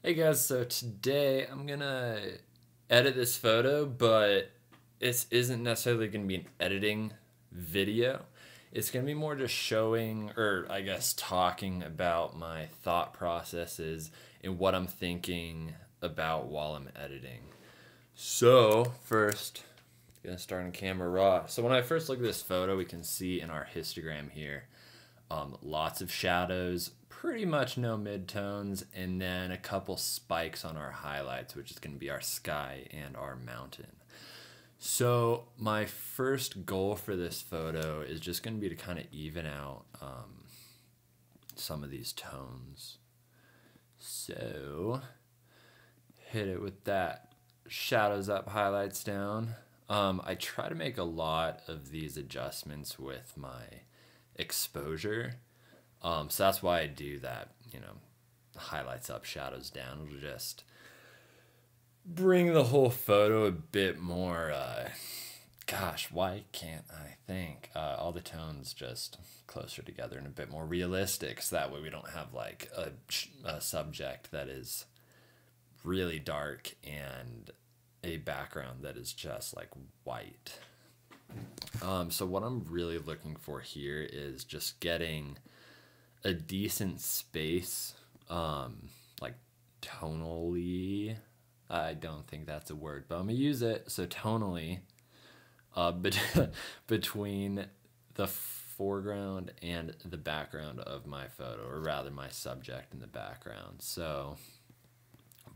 Hey guys, so today I'm gonna edit this photo, but this isn't necessarily gonna be an editing video. It's gonna be more just showing, or I guess talking about my thought processes and what I'm thinking about while I'm editing. So first, gonna start on camera raw. So when I first look at this photo, we can see in our histogram here, lots of shadows, pretty much no midtones, and then a couple spikes on our highlights, which is going to be our sky and our mountain. So my first goal for this photo is just going to be to kind of even out some of these tones. So hit it with that shadows up, highlights down. I try to make a lot of these adjustments with my exposure. So that's why I do that, highlights up, shadows down. It'll just bring the whole photo a bit more, gosh, why can't I think? All the tones just closer together and a bit more realistic, so that way we don't have like a subject that is really dark and a background that is just like white. So what I'm really looking for here is just getting a decent space, like tonally. I don't think that's a word, but I'm gonna use it. So tonally, between the foreground and the background of my photo, or rather my subject in the background. So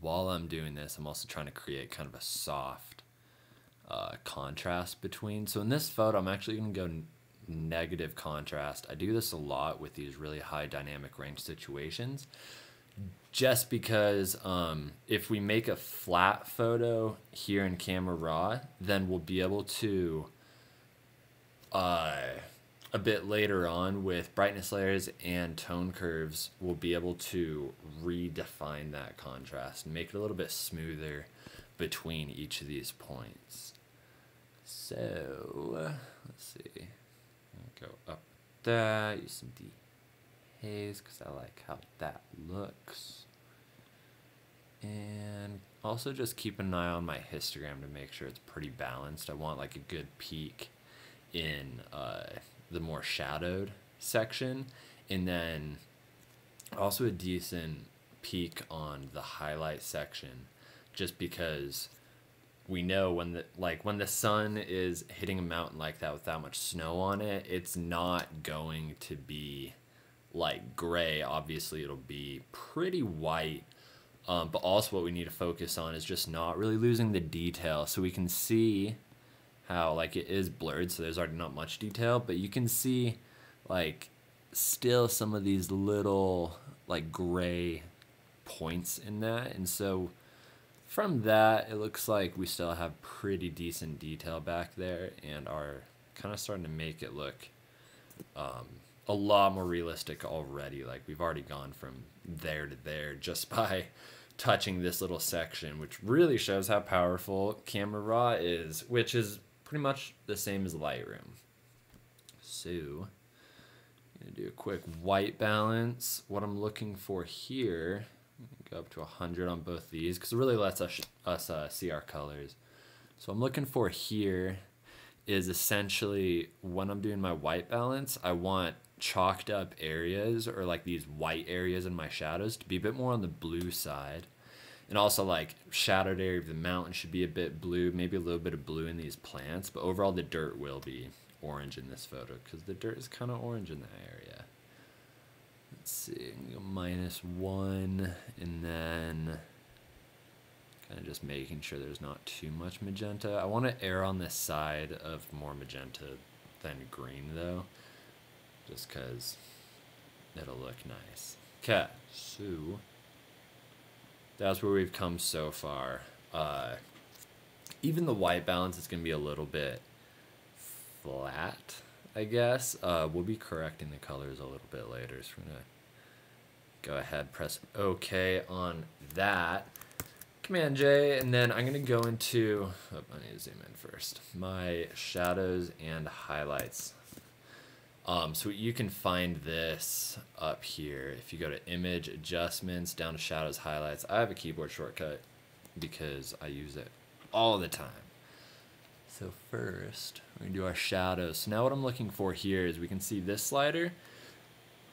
while I'm doing this, I'm also trying to create kind of a soft contrast between. So in this photo, I'm actually going to go negative contrast. I do this a lot with these really high dynamic range situations, just because if we make a flat photo here in camera raw, then we'll be able to a bit later on with brightness layers and tone curves, we'll be able to redefine that contrast and make it a little bit smoother between each of these points. So let's see, I'll go up that, use some dehaze because I like how that looks, and also just keep an eye on my histogram to make sure it's pretty balanced. I want like a good peak in the more shadowed section, and then also a decent peak on the highlight section, just because we know when the sun is hitting a mountain like that with that much snow on it, it's not going to be like gray. Obviously it'll be pretty white, but also what we need to focus on is just not really losing the detail. So we can see how like it is blurred, so there's already not much detail, but you can see like still some of these little like gray points in that. And so from that, it looks like we still have pretty decent detail back there and are kind of starting to make it look a lot more realistic already. Like we've already gone from there to there just by touching this little section, which really shows how powerful Camera Raw is, which is pretty much the same as Lightroom. So I'm gonna do a quick white balance. What I'm looking for here, go up to 100 on both these because it really lets us see our colors. So I'm looking for here is essentially when I'm doing my white balance, I want chalked up areas or like these white areas in my shadows to be a bit more on the blue side. And also like shadowed area of the mountain should be a bit blue, maybe a little bit of blue in these plants, but overall the dirt will be orange in this photo because the dirt is kind of orange in that area. Let's see, I'm gonna go -1, and then kind of just making sure there's not too much magenta. I want to err on this side of more magenta than green though, just because it'll look nice. Okay, so that's where we've come so far. Even the white balance is gonna be a little bit flat, I guess. We'll be correcting the colors a little bit later, so we're gonna go ahead, press OK on that. Command J, and then I'm gonna go into, I need to zoom in first, my shadows and highlights. So you can find this up here. If you go to image adjustments, down to shadows, highlights. I have a keyboard shortcut because I use it all the time. So first, we're gonna do our shadows. So now what I'm looking for here is we can see this slider.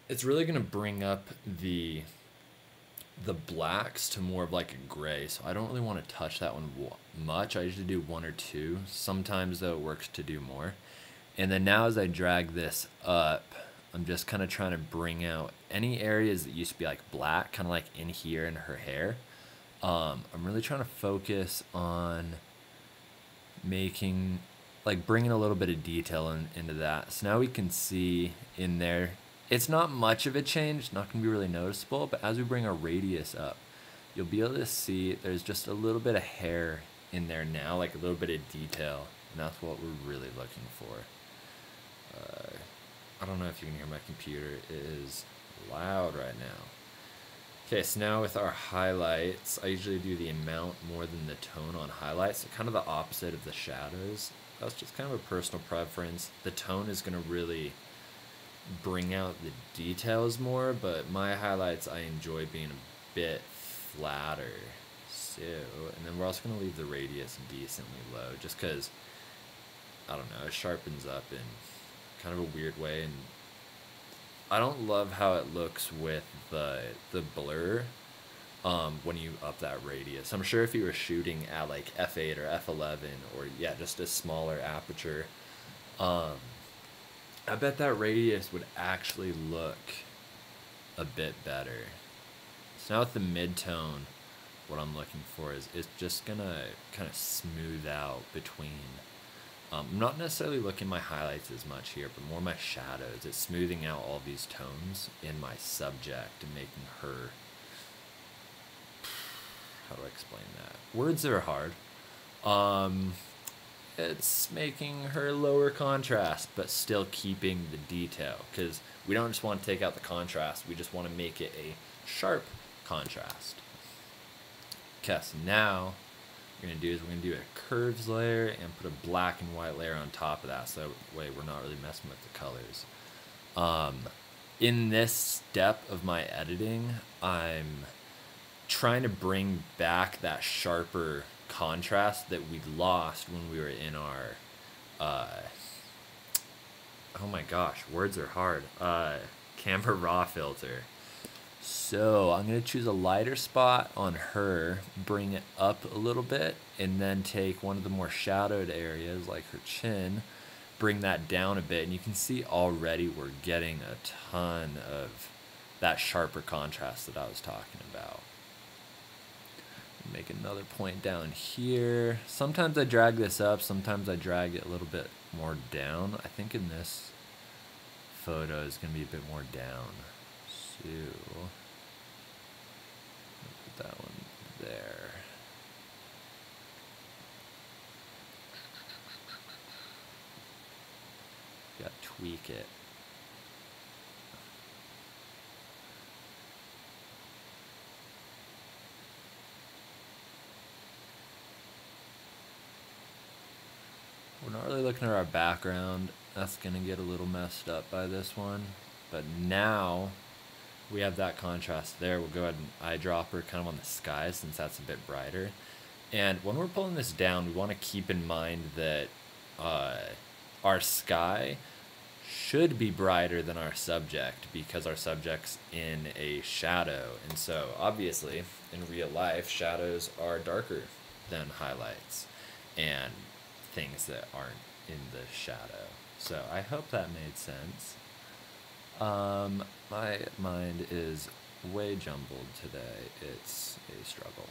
It's really gonna bring up the blacks to more of like a gray. So I don't really want to touch that one much. I usually do 1 or 2. Sometimes though it works to do more. And then now as I drag this up, I'm just kind of trying to bring out any areas that used to be like black, kind of like in here in her hair. I'm really trying to focus on making, like bringing a little bit of detail into that. So now we can see in there, it's not much of a change, not gonna be really noticeable, but as we bring our radius up, you'll be able to see there's just a little bit of hair in there now, like a little bit of detail, and that's what we're really looking for. I don't know if you can hear my computer. It is loud right now. Okay, so now with our highlights, I usually do the amount more than the tone on highlights, so kind of the opposite of the shadows. That's just kind of a personal preference. The tone is going to really bring out the details more, but my highlights I enjoy being a bit flatter. So, and then we're also going to leave the radius decently low, just because, I don't know, it sharpens up in kind of a weird way, and I don't love how it looks with the blur when you up that radius. I'm sure if you were shooting at like f8 or f11 or yeah, just a smaller aperture, I bet that radius would actually look a bit better. So now with the mid-tone, what I'm looking for is it's just gonna kind of smooth out between. I'm not necessarily looking at my highlights as much here, but more my shadows. It's smoothing out all these tones in my subject and making her, how do I explain that? Words are hard. It's making her lower contrast, but still keeping the detail, because we don't just want to take out the contrast, we just want to make it a sharp contrast. Okay, so now what we're going to do is we're going to do a curves layer and put a black and white layer on top of that, so that way we're not really messing with the colors. In this step of my editing, I'm trying to bring back that sharper contrast that we lost when we were in our oh my gosh, words are hard, camera raw filter. So I'm going to choose a lighter spot on her, bring it up a little bit, and then take one of the more shadowed areas like her chin, bring that down a bit, and you can see already we're getting a ton of that sharper contrast that I was talking about. Make another point down here. Sometimes I drag this up, sometimes I drag it a little bit more down. I think in this photo it's going to be a bit more down. So put that one there. Got to tweak it. We're not really looking at our background. That's going to get a little messed up by this one. But now we have that contrast there. We'll go ahead and eyedropper kind of on the sky since that's a bit brighter. And when we're pulling this down, we want to keep in mind that our sky should be brighter than our subject because our subject's in a shadow. And so obviously in real life, shadows are darker than highlights and things that aren't in the shadow. So I hope that made sense. My mind is way jumbled today. It's a struggle.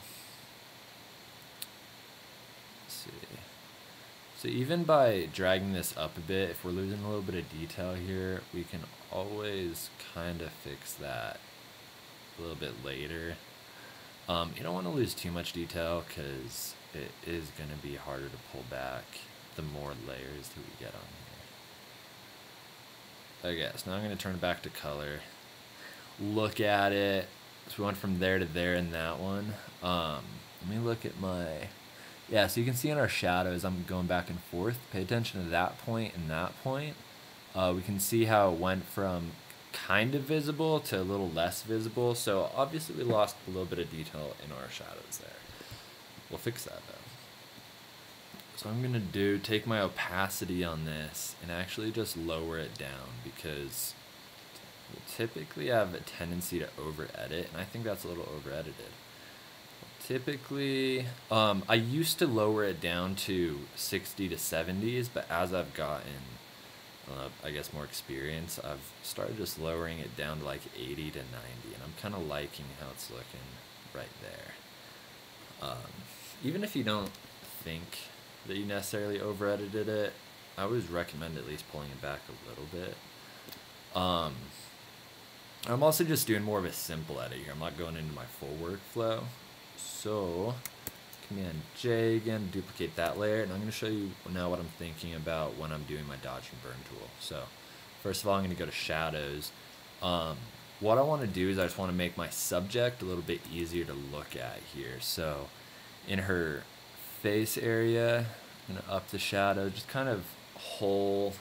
Let's see. So even by dragging this up a bit, if we're losing a little bit of detail here, we can always kind of fix that a little bit later. You don't want to lose too much detail because it is going to be harder to pull back the more layers that we get on here. Okay, so now I'm going to turn it back to color. Look at it. So we went from there to there in that one. Let me look at my... Yeah, so you can see in our shadows, I'm going back and forth. Pay attention to that point and that point. We can see how it went from kind of visible to a little less visible. So obviously we lost a little bit of detail in our shadows there. We'll fix that though. So I'm gonna take my opacity on this and actually just lower it down, because we'll typically have a tendency to over edit, and I think that's a little over edited. Typically, I used to lower it down to 60 to 70s, but as I've gotten, I guess, more experience, I've started just lowering it down to like 80 to 90, and I'm kind of liking how it's looking right there. Even if you don't think that you necessarily over edited it, I always recommend at least pulling it back a little bit. I'm also just doing more of a simple edit here. I'm not going into my full workflow. So, Command J again, duplicate that layer, and I'm going to show you now what I'm thinking about when I'm doing my dodge and burn tool. So, first of all, I'm going to go to shadows. What I want to do is I just want to make my subject a little bit easier to look at here. So, in her face area, I'm going to up the shadow, just kind of whole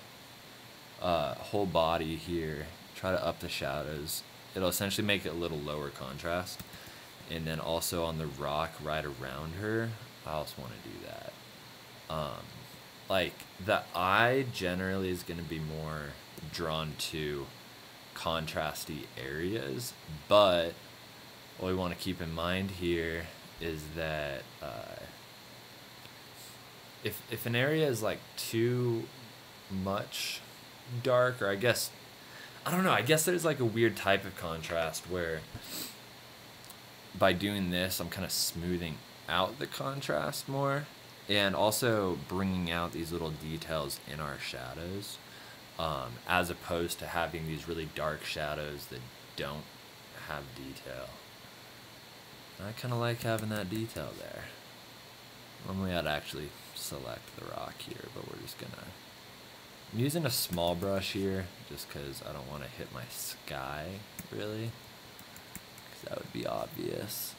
body here. Try to up the shadows. It'll essentially make it a little lower contrast. And then also on the rock right around her, I also want to do that. Like, the eye generally is going to be more drawn to contrasty areas, but what we want to keep in mind here is that if an area is like too much dark, or I guess there's like a weird type of contrast where by doing this, I'm kind of smoothing out the contrast more, and also bringing out these little details in our shadows, as opposed to having these really dark shadows that don't have detail. I kind of like having that detail there. Normally I'd actually select the rock here, but we're just gonna... I'm using a small brush here just because I don't want to hit my sky, really. That would be obvious.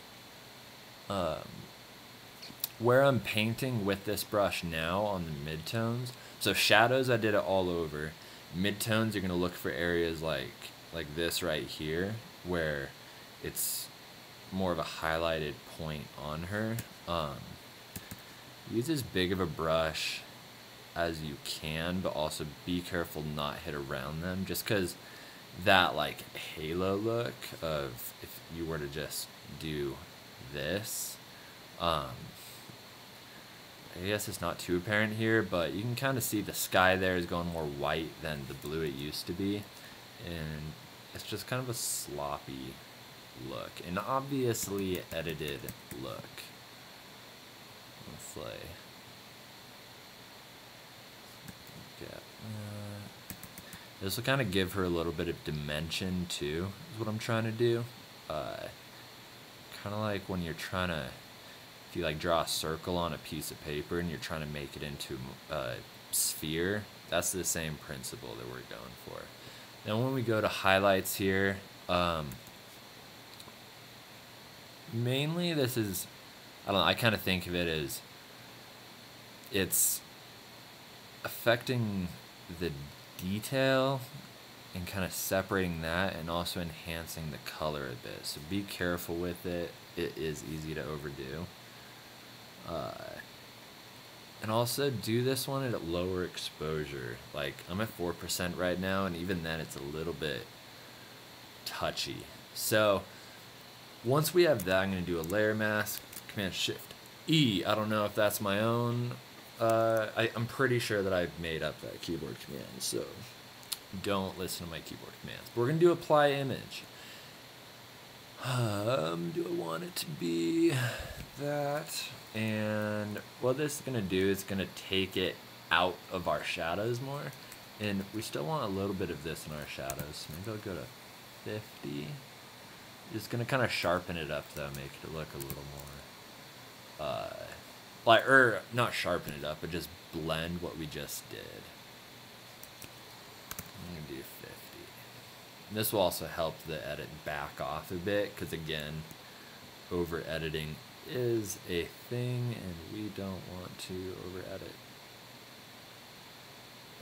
Where I'm painting with this brush now on the midtones, so shadows I did it all over. Midtones, you're gonna look for areas like this right here, where it's more of a highlighted point on her. Use as big of a brush as you can, but also be careful not hit around them, just because that like halo look of if you were to just do this, I guess it's not too apparent here, but you can kind of see the sky there is going more white than the blue it used to be, and it's just kind of a sloppy look, an obviously edited look. Let's like this will kind of give her a little bit of dimension too, is what I'm trying to do. Kind of like when you're trying to, if you like draw a circle on a piece of paper and you're trying to make it into a sphere, that's the same principle that we're going for. Then when we go to highlights here, mainly this is, I don't know, I kind of think of it as it's affecting the detail and kind of separating that, and also enhancing the color a bit. So be careful with it. It is easy to overdo. And also do this one at a lower exposure. Like, I'm at 4% right now, and even then it's a little bit touchy. So once we have that, I'm going to do a layer mask, Command Shift E. I don't know if that's my own. I'm pretty sure that I've made up that keyboard command, so don't listen to my keyboard commands. But we're going to do apply image. Do I want it to be that? And what this is going to do is going to take it out of our shadows more. And we still want a little bit of this in our shadows. Maybe I'll go to 50. Just going to kind of sharpen it up, though, make it look a little more... not sharpen it up, but just blend what we just did. I'm going to do 50. And this will also help the edit back off a bit, because again, over editing is a thing, and we don't want to over edit.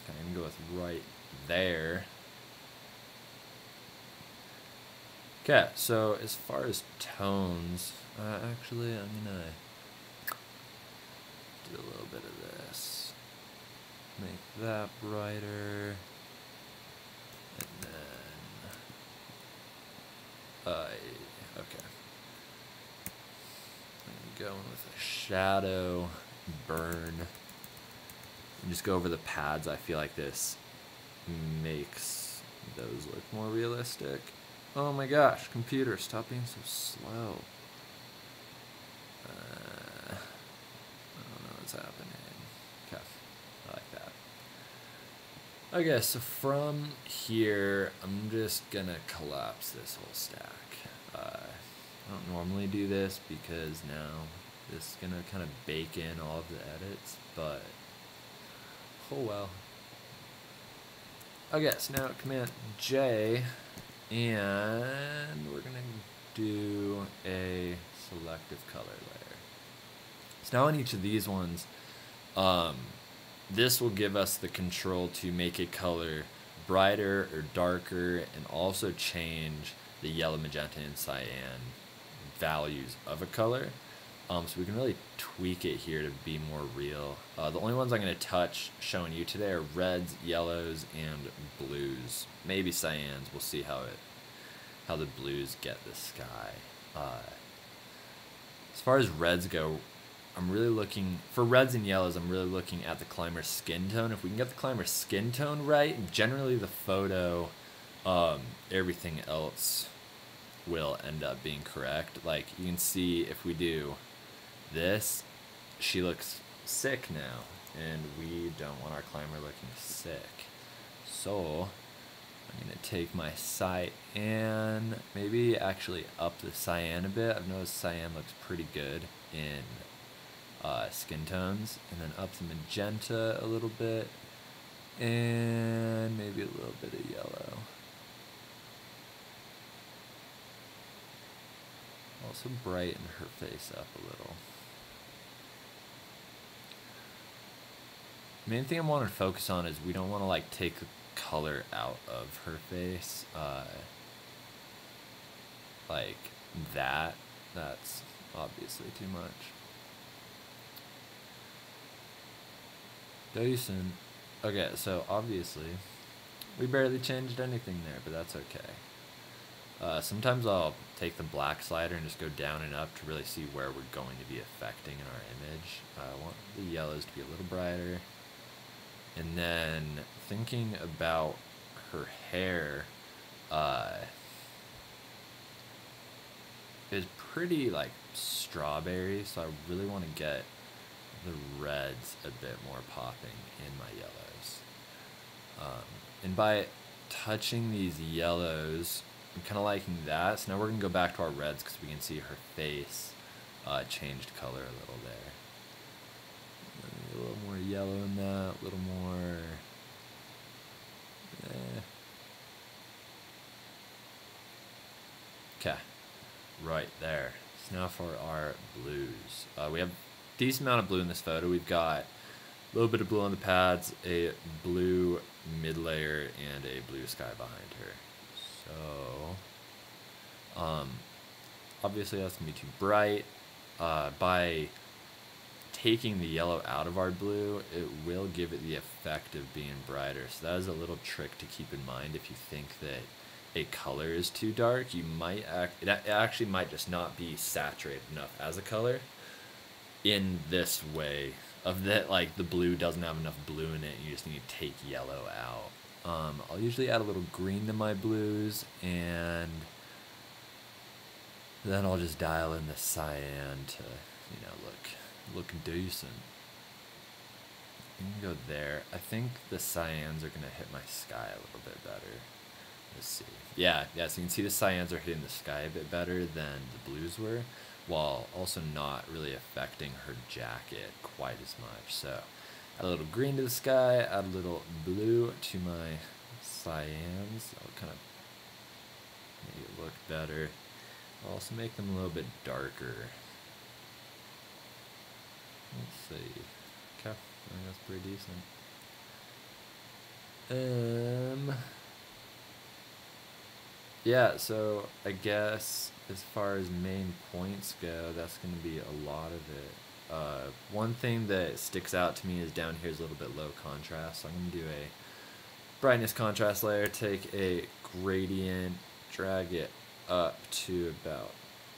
Okay, I'm going to go with right there. Okay, so as far as tones, actually I'm gonna do a little bit of this. Make that brighter. And then, okay. I'm going with a shadow burn. And just go over the pads. I feel like this makes those look more realistic. Oh my gosh, computer, stop being so slow. I don't know what's happening. Okay, I like that. Okay, so from here, I'm just gonna collapse this whole stack. I don't normally do this because now this is gonna kind of bake in all of the edits, but oh well. Okay, so now Command J, and we're gonna do a selective color layer. So now on each of these ones, this will give us the control to make a color brighter or darker and also change the yellow, magenta, and cyan values of a color. So we can really tweak it here to be more real. The only ones I'm going to touch showing you today are reds, yellows, and blues. Maybe cyans. We'll see how the blues get the sky. As far as reds go, I'm really looking for reds and yellows. I'm really looking at the climber's skin tone. If we can get the climber's skin tone right, generally the photo, everything else will end up being correct. Like you can see if we do this, she looks sick now, and we don't want our climber looking sick. So I'm gonna take my cyan, maybe actually up the cyan a bit. I've noticed cyan looks pretty good in skin tones, and then up the magenta a little bit, and maybe a little bit of yellow. Also brighten her face up a little. Main thing I want to focus on is we don't want to like take the color out of her face. Like that's obviously too much. Decent. Okay, so obviously we barely changed anything there, but that's okay. Sometimes I'll take the black slider and just go down and up to really see where we're going to be affecting in our image. I want the yellows to be a little brighter. And then thinking about her hair is pretty like strawberry, so I really want to get the reds a bit more popping in my yellows. And by touching these yellows, I'm kind of liking that. So now we're going to go back to our reds because we can see her face changed color a little there. A little more yellow in that, a little more... Okay, right there. So now for our blues. We have a decent amount of blue in this photo. We've got a little bit of blue on the pads, a blue mid layer, and a blue sky behind her. So, obviously that's going to be too bright. By taking the yellow out of our blue, it will give it the effect of being brighter. So that is a little trick to keep in mind. If you think that a color is too dark, you might it actually might just not be saturated enough as a color in this way of that, like the blue doesn't have enough blue in it, you just need to take yellow out. I'll usually add a little green to my blues, and then I'll just dial in the cyan to, you know, look decent. You can go there. I think the cyans are gonna hit my sky a little bit better. Let's see. Yeah, so you can see the cyans are hitting the sky a bit better than the blues were, while also not really affecting her jacket quite as much. So add a little green to the sky, add a little blue to my cyans. I'll kind of make it look better. I'll also make them a little bit darker. Let's see. Okay, I think that's pretty decent. Yeah, so I guess as far as main points go, that's going to be a lot of it. One thing that sticks out to me is down here is a little bit low contrast, so I'm going to do a brightness contrast layer, take a gradient, drag it up to about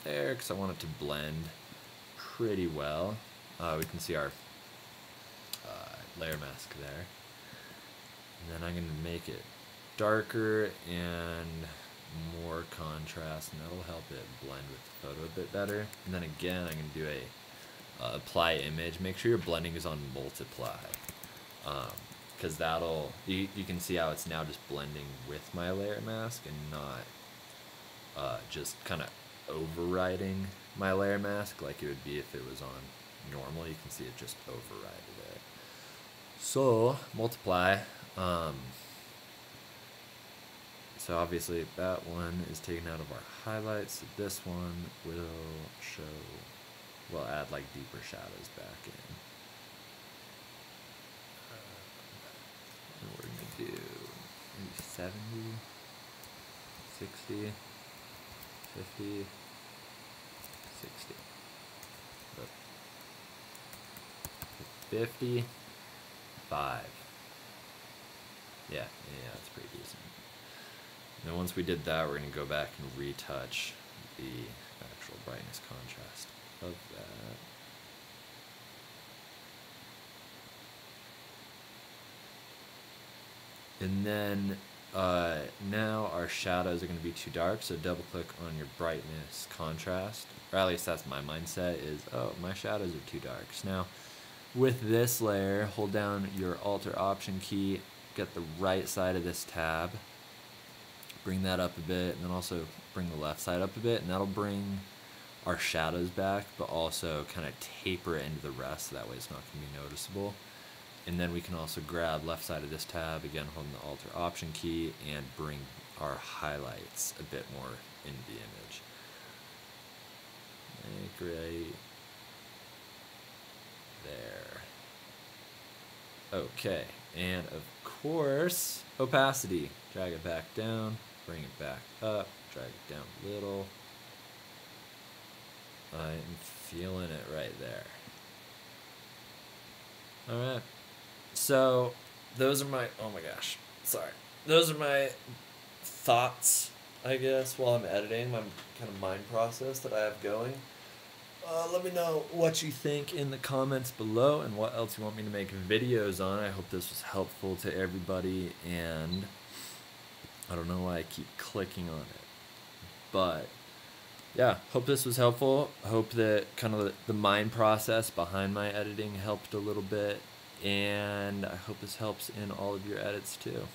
there because I want it to blend pretty well. We can see our layer mask there. And then I'm going to make it darker and more contrast, and that'll help it blend with the photo a bit better. And then again, I'm going to do a apply image. Make sure your blending is on multiply, because that'll, you can see how it's now just blending with my layer mask and not just kind of overriding my layer mask like it would be if it was on normal. You can see it just overrided it. So multiply. So obviously that one is taken out of our highlights. So this one will show, we'll add like deeper shadows back in. And we're gonna do maybe 70, 60, 50, 60. 55. Yeah, that's pretty decent. And then once we did that, we're going to go back and retouch the actual brightness contrast of that. And then now our shadows are going to be too dark, so double click on your brightness contrast, or at least that's my mindset, is, oh, my shadows are too dark. So now with this layer, hold down your Alt or Option key, get the right side of this tab, bring that up a bit, and then also bring the left side up a bit, and that'll bring our shadows back, but also kind of taper it into the rest, so that way it's not going to be noticeable. And then we can also grab left side of this tab, again holding the Alt or Option key, and bring our highlights a bit more into the image. Great. There. Okay, and of course, opacity. Drag it back down, bring it back up, drag it down a little. I'm feeling it right there. Alright, so those are my, oh my gosh, sorry. Those are my thoughts, I guess, while I'm editing, my kind of mind process that I have going. Let me know what you think in the comments below and what else you want me to make videos on. I hope this was helpful to everybody, and I don't know why I keep clicking on it, but yeah, hope this was helpful. Hope that kind of the mind process behind my editing helped a little bit, and I hope this helps in all of your edits too.